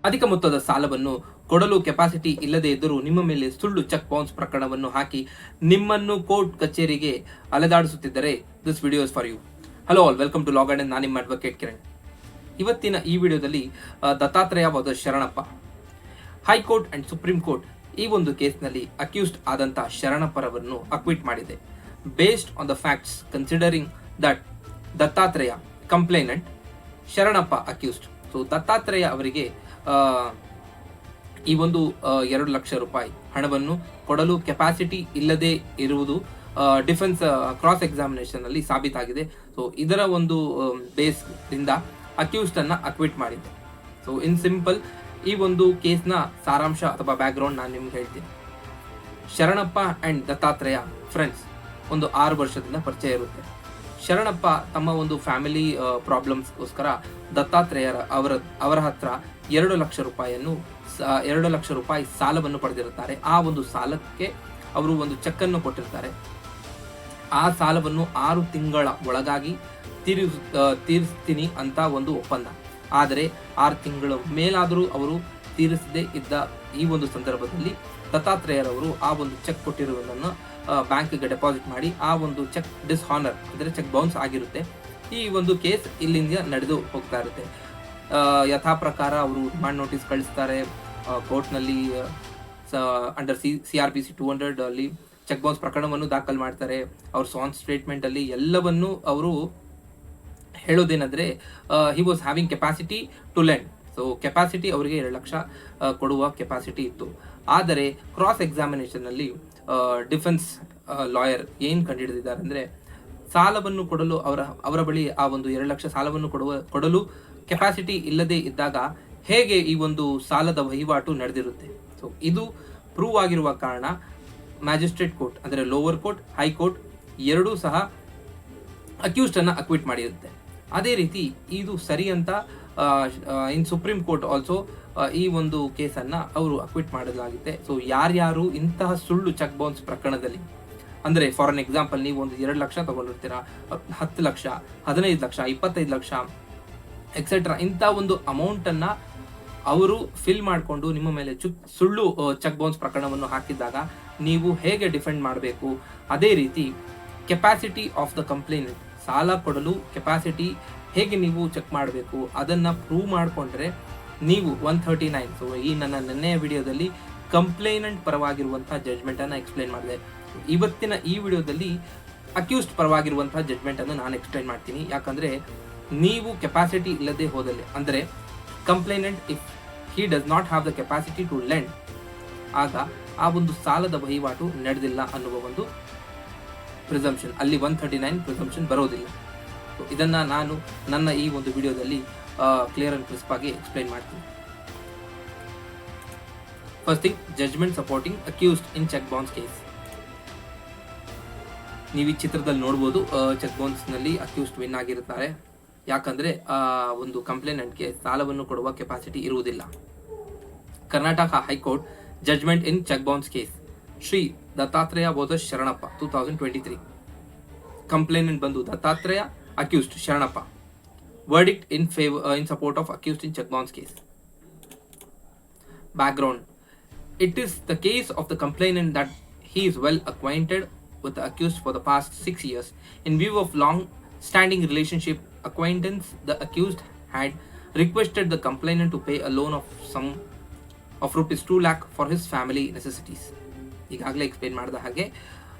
ಅಧಿಕ ಮೊತ್ತದ ಸಾಲವನ್ನು ಕೊಡಲು ಕೆಪಾಸಿಟಿ ಇಲ್ಲದೆ ಇದ್ದರೂ ನಿಮ್ಮ ಮೇಲೆ ಸುಳ್ಳು ಚೆಕ್ ಬೌನ್ಸ್ ಪ್ರಕರಣವನ್ನು ಹಾಕಿ ನಿಮ್ಮನ್ನು ಕೋರ್ಟ್ ಕಚೇರಿಗೆ ಅಲೆದಾಡಿಸುತ್ತಿದ್ದರೆ this video is for you. Hello all, welcome to log and ನಾನು ನಿಮ್ಮ ಅಡ್ವೊಕೇಟ್ ಕಿರಣ್. ಇವತ್ತಿನ ಈ ವಿಡಿಯೋದಲ್ಲಿ Dattatreya versus Sharanappa, high court and supreme court ಈ ಒಂದು ಕೇಸ್ನಲ್ಲಿ ಅಕ್ಯೂಸ್ಡ್ ಆದಂಥ ಶರಣಪ್ಪರವನ್ನು ಅಕ್ವಿಟ್ ಮಾಡಿದೆ. Based on the facts considering that Dattatreya complainant, Sharanappa accused. So Dattatreya ಅವರಿಗೆ ಈ ಒಂದು 2 ಲಕ್ಷ ರೂಪಾಯಿ ಹಣವನ್ನು ಕೊಡಲು ಕೆಪಾಸಿಟಿ ಇಲ್ಲದೆ ಇರುವುದು ಡಿಫೆನ್ಸ್ ಕ್ರಾಸ್ ಎಕ್ಸಾಮಿನೇಷನ್ ಅಲ್ಲಿ ಸಾಬೀತಾಗಿದೆ. ಸೊ ಇದರ ಒಂದು ಬೇಸ್ ಇಂದ ಅಕ್ಯೂಸ್ಡ್ ಅನ್ನ ಅಕ್ವಿಟ್ ಮಾಡಿದೆ. ಸೊ ಇನ್ ಸಿಂಪಲ್ ಈ ಒಂದು ಕೇಸ್ನ ಸಾರಾಂಶ ಅಥವಾ ಬ್ಯಾಕ್ ಗ್ರೌಂಡ್ ನಾನು ನಿಮ್ಗೆ ಹೇಳ್ತೀನಿ. ಶರಣಪ್ಪ ಅಂಡ್ ದತ್ತಾತ್ರೇಯ ಫ್ರೆಂಡ್ಸ್, ಒಂದು 6 ವರ್ಷದಿಂದ ಪರಿಚಯ ಇರುತ್ತೆ. ಶರಣಪ್ಪ ತಮ್ಮ ಒಂದು ಫ್ಯಾಮಿಲಿ ಪ್ರಾಬ್ಲಮ್ಸ್ಗೋಸ್ಕರ ದತ್ತಾತ್ರೇಯರ ಅವರ ಹತ್ರ 2 ಲಕ್ಷ ರೂಪಾಯಿ ಸಾಲವನ್ನು ಪಡೆದಿರುತ್ತಾರೆ. ಆ ಒಂದು ಸಾಲಕ್ಕೆ ಅವರು ಒಂದು ಚೆಕ್ ಅನ್ನು ಕೊಟ್ಟಿರ್ತಾರೆ. ಆ ಸಾಲವನ್ನು 6 ತಿಂಗಳ ಒಳಗಾಗಿ ತೀರಿಸ್ತೀನಿ ಅಂತ ಒಂದು ಒಪ್ಪಂದ. ಆದರೆ 6 ತಿಂಗಳ ಮೇಲಾದರೂ ಅವರು ತೀರಿಸದೇ ಇದ್ದ ಈ ಒಂದು ಸಂದರ್ಭದಲ್ಲಿ ದತ್ತಾತ್ರೇಯರವರು ಆ ಒಂದು ಚೆಕ್ ಕೊಟ್ಟಿರುವುದನ್ನು ಬ್ಯಾಂಕ್ಗೆ ಡೆಪಾಸಿಟ್ ಮಾಡಿ ಆ ಒಂದು ಚೆಕ್ ಡಿಸ್ಹಾನರ್ ಅಂದರೆ ಚೆಕ್ ಬೌನ್ಸ್ ಆಗಿರುತ್ತೆ. ಈ ಒಂದು ಕೇಸ್ ಇಲ್ಲಿಂದ ನಡೆದು ಹೋಗ್ತಾ ಇರುತ್ತೆ. ಯಥಾ ಪ್ರಕಾರ ಅವರು ರಿಮಾಂಡ್ ನೋಟಿಸ್ ಕಳಿಸ್ತಾರೆ ಕೋರ್ಟ್ನಲ್ಲಿ. ಅಂಡರ್ CRPC 200 ಅಲ್ಲಿ ಚೆಕ್ ಬೌನ್ಸ್ ಪ್ರಕರಣವನ್ನು ದಾಖಲು ಮಾಡ್ತಾರೆ. ಅವ್ರ ಸ್ವಾನ್ ಸ್ಟೇಟ್ಮೆಂಟ್ ಅಲ್ಲಿ ಎಲ್ಲವನ್ನು ಅವರು ಹೇಳೋದೇನಂದ್ರೆ he was having capacity to lend. So capacity ಅವರಿಗೆ 2 ಲಕ್ಷ ಕೊಡುವ ಕೆಪಾಸಿಟಿ ಇತ್ತು. ಆದರೆ ಕ್ರಾಸ್ ಎಕ್ಸಾಮಿನೇಷನ್ ಅಲ್ಲಿ ಡಿಫೆನ್ಸ್ ಲಾಯರ್ ಏನ್ ಕಂಡುಹಿಡಿದಿದ್ದಾರೆ ಅಂದ್ರೆ, ಸಾಲವನ್ನು ಕೊಡಲು ಅವರ ಬಳಿ ಆ ಒಂದು 2 ಲಕ್ಷ ಸಾಲವನ್ನು ಕೊಡಲು ಕೆಪಾಸಿಟಿ ಇಲ್ಲದೆ ಇದ್ದಾಗ ಹೇಗೆ ಈ ಒಂದು ಸಾಲದ ವಹಿವಾಟು ನಡೆದಿರುತ್ತೆ. ಸೊ ಇದು ಪ್ರೂವ್ ಆಗಿರುವ ಕಾರಣ ಮ್ಯಾಜಿಸ್ಟ್ರೇಟ್ ಕೋರ್ಟ್ ಅಂದರೆ ಲೋವರ್ ಕೋರ್ಟ್, ಹೈಕೋರ್ಟ್ ಎರಡೂ ಸಹ ಅಕ್ಯೂಸ್ಡ್ ಅನ್ನ ಅಕ್ವಿಟ್ ಮಾಡಿರುತ್ತೆ. ಅದೇ ರೀತಿ ಇದು ಸರಿ ಅಂತ ಇನ್ ಸುಪ್ರೀಂ ಕೋರ್ಟ್ ಆಲ್ಸೋ ಈ ಒಂದು ಕೇಸನ್ನು ಅವರು ಅಕ್ವಿಟ್ ಮಾಡಲಾಗಿದೆ. ಸೊ ಯಾರ್ಯಾರು ಇಂತಹ ಸುಳ್ಳು ಚೆಕ್ ಬೌನ್ಸ್ ಪ್ರಕರಣದಲ್ಲಿ, ಅಂದರೆ ಫಾರ್ ಅನ್ ಎಕ್ಸಾಂಪಲ್ ನೀವು ಒಂದು 2 ಲಕ್ಷ ತಗೊಂಡಿರ್ತೀರಾ, 10 ಲಕ್ಷ, 15 ಲಕ್ಷ, 25 ಲಕ್ಷ ಎಕ್ಸೆಟ್ರಾ, ಇಂಥ ಒಂದು ಅಮೌಂಟನ್ನು ಅವರು ಫಿಲ್ ಮಾಡಿಕೊಂಡು ನಿಮ್ಮ ಮೇಲೆ ಸುಳ್ಳು ಚೆಕ್ ಬೌನ್ಸ್ ಪ್ರಕರಣವನ್ನು ಹಾಕಿದ್ದಾಗ ನೀವು ಹೇಗೆ ಡಿಫೆಂಡ್ ಮಾಡಬೇಕು, ಅದೇ ರೀತಿ ಕೆಪಾಸಿಟಿ ಆಫ್ ದ ಕಂಪ್ಲೇನೆಂಟ್, ಸಾಲ ಕೊಡಲು ಕೆಪಾಸಿಟಿ ಹೇಗೆ ನೀವು ಚೆಕ್ ಮಾಡಬೇಕು ಅದನ್ನು ಪ್ರೂವ್ ಮಾಡಿಕೊಂಡ್ರೆ ನೀವು 139. ಸೊ ಈ ನನ್ನ ನೆನ್ನೆಯ ವಿಡಿಯೋದಲ್ಲಿ ಕಂಪ್ಲೇನೆಂಟ್ ಪರವಾಗಿರುವಂತಹ ಜಡ್ಜ್ಮೆಂಟ್ ಅನ್ನು ಎಕ್ಸ್ಪ್ಲೈನ್ ಮಾಡಿದೆ. ಇವತ್ತಿನ ಈ ವಿಡಿಯೋದಲ್ಲಿ ಅಕ್ಯೂಸ್ಡ್ ಪರವಾಗಿರುವಂತಹ ಜಡ್ಜ್ಮೆಂಟ್ ಅನ್ನು ನಾನು ಎಕ್ಸ್ಪ್ಲೈನ್ ಮಾಡ್ತೀನಿ. ಯಾಕಂದ್ರೆ ನೀವು ಕೆಪಾಸಿಟಿ ಇಲ್ಲದೆ ಹೋದಲ್ಲಿ, ಅಂದರೆ complainant if he does not have the capacity to lend, ಆಗ ಆ ಒಂದು ಸಾಲದ ವಹಿವಾಟು ನಡೆದಿಲ್ಲ ಅನ್ನುವ ಒಂದು ಪ್ರಿಸಂಪ್ಷನ್, ಅಲ್ಲಿ 139 ಪ್ರಿಸಂಪ್ಷನ್ ಬರೋದಿಲ್ಲ. ಸೊ ಇದನ್ನ ನಾನು ನನ್ನ ಈ ಒಂದು ವಿಡಿಯೋದಲ್ಲಿ ಕ್ಲಿಯರ್ ಅಂಡ್ ಕ್ರಿಸ್ಪ್ ಆಗಿ ಎಕ್ಸ್ಪ್ಲೈನ್ ಮಾಡ್ತೀನಿ. First thing, judgement supporting accused in cheque bounce case. ನೀವು ಈ ಚಿತ್ರದಲ್ಲಿ ನೋಡ್ಬೋದು, ಚೆಕ್ ಬೌನ್ಸ್ ನಲ್ಲಿ ಅಕ್ಯೂಸ್ಡ್ ವಿನ್ ಆಗಿರುತ್ತಾರೆ. ಯಾಕಂದ್ರೆ ಒಂದು ಕಂಪ್ಲೇನೆಂಟ್ಗೆ ಸಾಲವನ್ನು ಕೊಡುವ ಕೆಪಾಸಿಟಿ ಇರುವುದಿಲ್ಲ. Karnataka high court judgement in cheque bounce case, Shri Dattatreya versus Sharanappa 2023. Complainant ಬಂದು Dattatreya, accused Sharanappa. Verdict in support of accused in check bounce case. Background: it is the case of the complainant that he is well acquainted with the accused for the past 6 years. In view of long-standing relationship acquaintance, the accused had requested the complainant to pay a loan of sum of rupees 2 lakh for his family necessities. ಈಗಾಗಲೇ explain ಮಾಡಿದ ಹಾಗೆ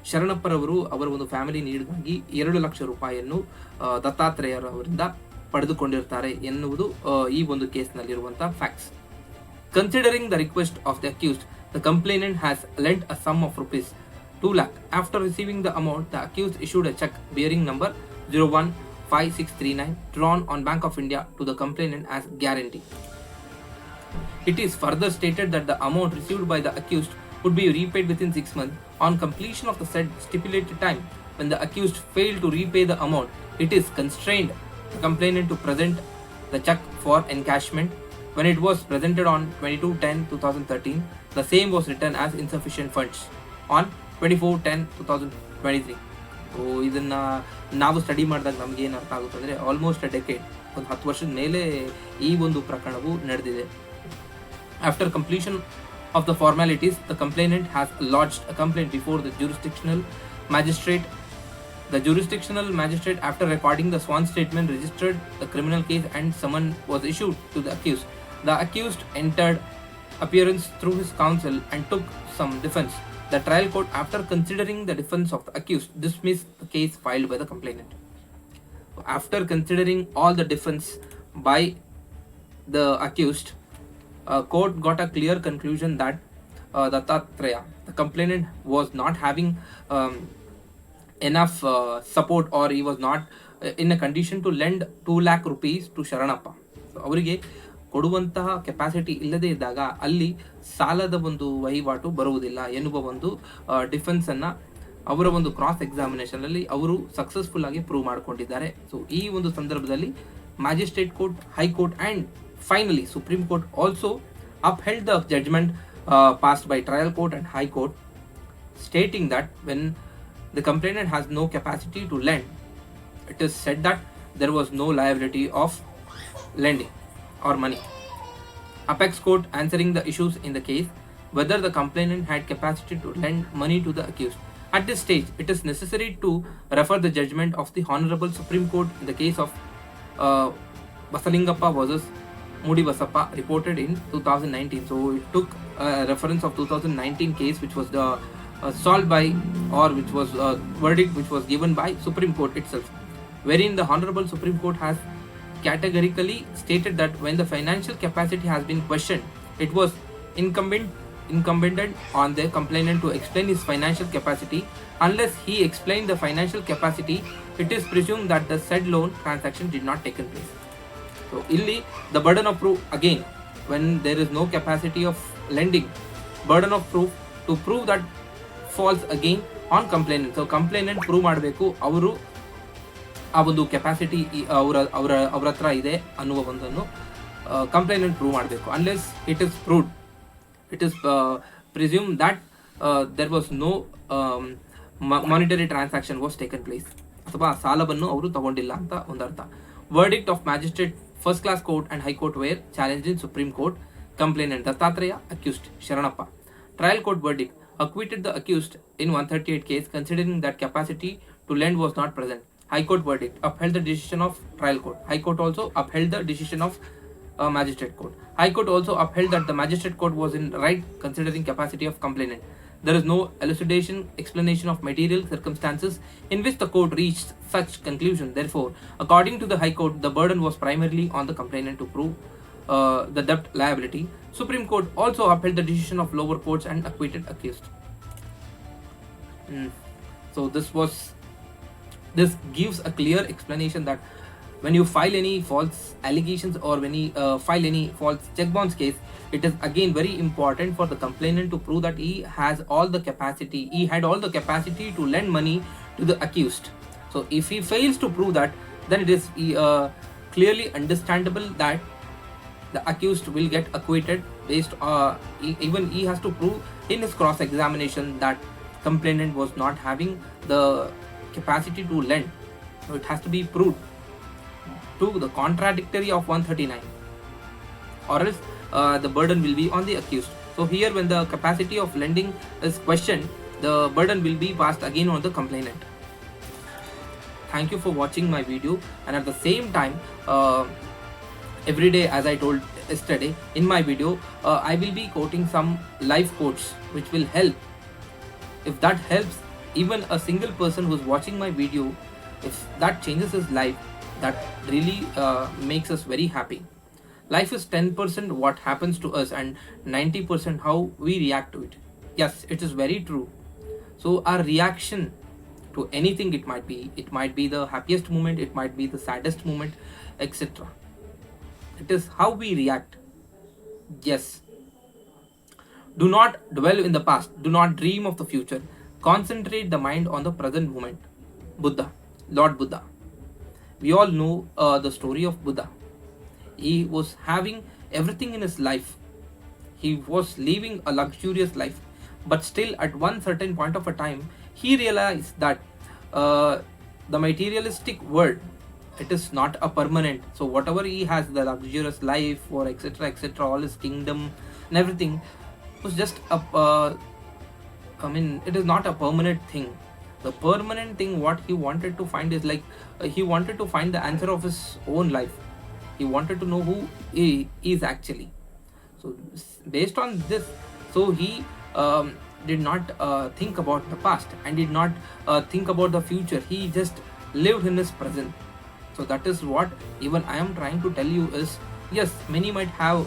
ಶರಣಪ್ಪರವರು ಅವರ ಒಂದು family ನೀಡ್ಗಾಗಿ 2 lakh ರೂಪಾಯಿಯನ್ನು ದತ್ತಾತ್ರೇಯರವರಿಂದ ಪಡೆದುಕೊಂಡಿರ್ತಾರೆ ಎನ್ನುವುದು ಈ ಒಂದು ಕೇಸ್ನಲ್ಲಿರುವಂತಹ facts. Considering the request of the accused, the complainant has lent a sum of rupees 2 lakh. After receiving the amount, the accused issued a check bearing number 015639 drawn on Bank of India to the complainant as guarantee. It is further stated that the amount received by the accused would be repaid within 6 months. On completion of the said stipulated time, when the accused failed to repay the amount, it is constrained the complainant to present the check for encashment. When it was presented on 22/10/2013, the same was written as insufficient funds on 24/10/2023. So ಇದನ್ನ ನಾವು study ಮಾಡಿದಾಗ ನಮ್ಗೆ ಏನು ಅರ್ಥ ಆಗುತ್ತೆ ಅಂದರೆ, almost ಅ decade, ಒಂದು 10 ವರ್ಷದ ಮೇಲೆ ಈ ಒಂದು ಪ್ರಕರಣವು ನಡೆದಿದೆ. After completion of the formalities, the complainant has lodged a complaint before the jurisdictional magistrate. The jurisdictional magistrate, after recording the sworn statement, registered the criminal case and summon was issued to the accused. The accused entered appearance through his counsel and took some defense. The trial court, after considering the defense of the accused, dismissed the case filed by the complainant. After considering all the defense by the accused, court got a clear conclusion that Dattatreya, the complainant, was not having enough support, or he was not in a condition to lend 2 lakh rupees to Sharanappa. ಅವರಿಗೆ ಕೊಡುವಂತಹ capacity ಇಲ್ಲದೇ ಇದ್ದಾಗ ಅಲ್ಲಿ ಸಾಲದ ಒಂದು ವಹಿವಾಟು ಬರುವುದಿಲ್ಲ ಎನ್ನುವ ಒಂದು ಡಿಫೆನ್ಸನ್ನು ಅವರ ಒಂದು ಕ್ರಾಸ್ ಎಕ್ಸಾಮಿನೇಷನಲ್ಲಿ ಅವರು ಸಕ್ಸಸ್ಫುಲ್ ಆಗಿ ಪ್ರೂವ್ ಮಾಡಿಕೊಂಡಿದ್ದಾರೆ. ಸೊ ಈ ಒಂದು ಸಂದರ್ಭದಲ್ಲಿ magistrate court, high court and finally supreme court also upheld the judgment passed by trial court and high court, stating that when the complainant has no capacity to lend, it is said that there was no liability of lending or money. Apex court, answering the issues in the case whether the complainant had capacity to lend money to the accused. At this stage, it is necessary to refer the judgment of the Honorable Supreme Court in the case of Basalingappa versus Mudi Basappa, reported in 2019. So it took a reference of 2019 case, which was solved by, or which was verdict which was given by Supreme Court itself, wherein the Honorable Supreme Court has categorically stated that when the financial capacity has been questioned, it was incumbent on the complainant to explain his financial capacity. Unless he explained the financial capacity, it is presumed that the said loan transaction did not take place. So illi the burden of proof, again, when there is no capacity of lending, burden of proof to prove that falls again on complainant. So complainant prove ಮಾಡಬೇಕು ಅವರು ಆ ಒಂದು capacity ಅವರ ಹತ್ರ ಇದೆ ಅನ್ನುವ ಒಂದನ್ನು complainant prove ಮಾಡಬೇಕು. Unless it is proved, it is presume that there was no monetary transaction was taken place, ಅಥವಾ ಸಾಲವನ್ನು ಅವರು ತಗೊಂಡಿಲ್ಲ ಅಂತ ಒಂದರ್ಥ. Verdict of magistrate first class court and high court were challenge in supreme court. Complainant Dattatreya, accused Sharanappa. Trial court verdict acquitted the accused in 138 case, considering that capacity to lend was not present. High court verdict upheld the decision of trial court. High court also upheld the decision of magistrate court. High court also upheld that the magistrate court was in right considering capacity of complainant. There is no elucidation, explanation of material circumstances in which the court reached such conclusion. Therefore, according to the High Court, the burden was primarily on the complainant to prove the debt liability. Supreme Court also upheld the decision of lower courts and acquitted accused. So this gives a clear explanation that when you file any false allegations or when you file any false check bounce case, it is again very important for the complainant to prove that he had all the capacity to lend money to the accused. So if he fails to prove that, then it is clearly understandable that the accused will get acquitted based even he has to prove in his cross examination that complainant was not having the capacity to lend. So it has to be proved to the contradictory of 139, or else the burden will be on the accused. So here, when the capacity of lending is questioned, the burden will be passed again on the complainant. Thank you for watching my video, and at the same time, every day, as I told yesterday in my video, I will be quoting some life quotes which will help. If that helps even a single person who's watching my video, if that changes his life, that really makes us very happy. Life is 10% what happens to us and 90% how we react to it. Yes, it is very true. So our reaction to anything, it might be the happiest moment, it might be the saddest moment, etc. It is how we react. Yes. Do not dwell in the past. Do not dream of the future. Concentrate the mind on the present moment. Buddha, Lord Buddha. We all know the story of Buddha. He was having everything in his life. He was living a luxurious life. But still, at one certain point of a time, he realized that the materialistic world it is not a permanent. So whatever he has, the luxurious life or etc., all his kingdom and everything was just a it is not a permanent thing. The permanent thing what he wanted to find is like he wanted to find the answer of his own life. He wanted to know who he is actually. So based on this, so he did not think about the past and did not think about the future. He just lived in his present. So that is what even I am trying to tell you is, yes, many might have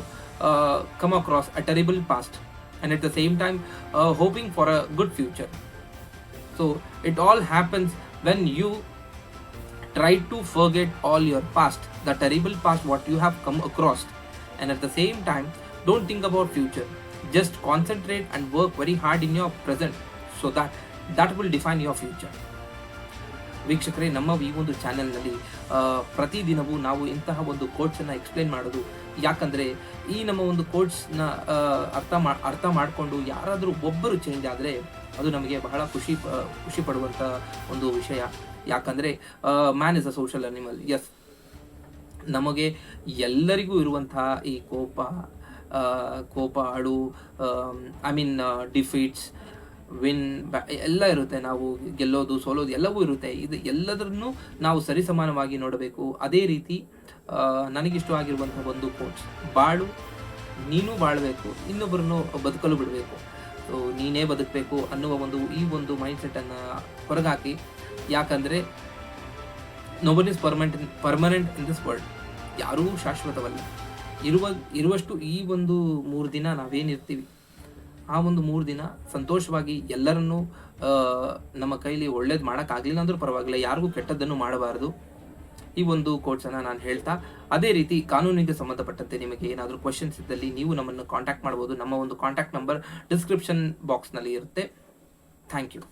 come across a terrible past and at the same time hoping for a good future. So it all happens when you try to forget all your past, the terrible past what you have come across, and at the same time don't think about future. Just concentrate and work very hard in your present, so that will define your future. ವೀಕ್ಷಕರೇ, ನಮ್ಮ ಈ ಒಂದು ಚಾನೆಲ್ನಲ್ಲಿ ಪ್ರತಿದಿನವೂ ನಾವು ಇಂತಹ ಒಂದು ಕೋಟ್ಸನ್ನು explain ಮಾಡೋದು. ಯಾಕಂದರೆ ಈ ನಮ್ಮ ಒಂದು ಕೋಟ್ಸ್ನ ಅರ್ಥ ಮಾಡಿಕೊಂಡು ಯಾರಾದರೂ ಒಬ್ಬರು ಚೇಂಜ್ ಆದರೆ ಅದು ನಮಗೆ ಬಹಳ ಖುಷಿ ಪಡುವಂಥ ಒಂದು ವಿಷಯ. ಯಾಕಂದರೆ man is a social animal. Yes, ನಮಗೆ ಎಲ್ಲರಿಗೂ ಇರುವಂತಹ ಈ ಕೋಪ ಅಳು, ಡಿಫೀಟ್ಸ್, ವಿನ್, ಎಲ್ಲ ಇರುತ್ತೆ. ನಾವು ಗೆಲ್ಲೋದು ಸೋಲೋದು ಎಲ್ಲವೂ ಇರುತ್ತೆ. ಇದು ಎಲ್ಲದರನ್ನು ನಾವು ಸರಿಸಮಾನವಾಗಿ ನೋಡಬೇಕು. ಅದೇ ರೀತಿ ನನಗಿಷ್ಟವಾಗಿರುವಂಥ ಒಂದು ಕೋಟ್ಸ್, ಬಾಳು, ನೀನು ಬಾಳಬೇಕು, ಇನ್ನೊಬ್ಬರನ್ನು ಬದುಕಲು ಬಿಡಬೇಕು. ಸೊ ನೀನೇ ಬದುಕಬೇಕು ಅನ್ನುವ ಈ ಒಂದು ಮೈಂಡ್ಸೆಟ್ಟನ್ನು ಹೊರಗಾಕಿ. ಯಾಕಂದರೆ ನೋಬನ್ is permanent in this world. ಯಾರೂ ಶಾಶ್ವತವಲ್ಲ. ಇರುವಷ್ಟು ಈ ಒಂದು 3 ದಿನ ನಾವೇನಿರ್ತೀವಿ, ಆ ಒಂದು 3 ದಿನ ಸಂತೋಷವಾಗಿ ಎಲ್ಲರನ್ನೂ ನಮ್ಮ ಕೈಲಿ ಒಳ್ಳೇದು ಮಾಡೋಕ್ಕಾಗಲಿಲ್ಲ ಅಂದ್ರೂ ಪರವಾಗಿಲ್ಲ, ಯಾರಿಗೂ ಕೆಟ್ಟದ್ದನ್ನು ಮಾಡಬಾರದು. ಈ ಒಂದು ಕೋಟ್ಸನ್ನು ನಾನು ಹೇಳ್ತಾ, ಅದೇ ರೀತಿ ಕಾನೂನಿಗೆ ಸಂಬಂಧಪಟ್ಟಂತೆ ನಿಮಗೆ ಏನಾದರೂ ಕ್ವಶನ್ಸ್ ಇದ್ದಲ್ಲಿ ನೀವು ನಮ್ಮನ್ನು ಕಾಂಟ್ಯಾಕ್ಟ್ ಮಾಡ್ಬೋದು. ನಮ್ಮ ಒಂದು ಕಾಂಟ್ಯಾಕ್ಟ್ ನಂಬರ್ ಡಿಸ್ಕ್ರಿಪ್ಷನ್ ಬಾಕ್ಸ್ನಲ್ಲಿ ಇರುತ್ತೆ. Thank you.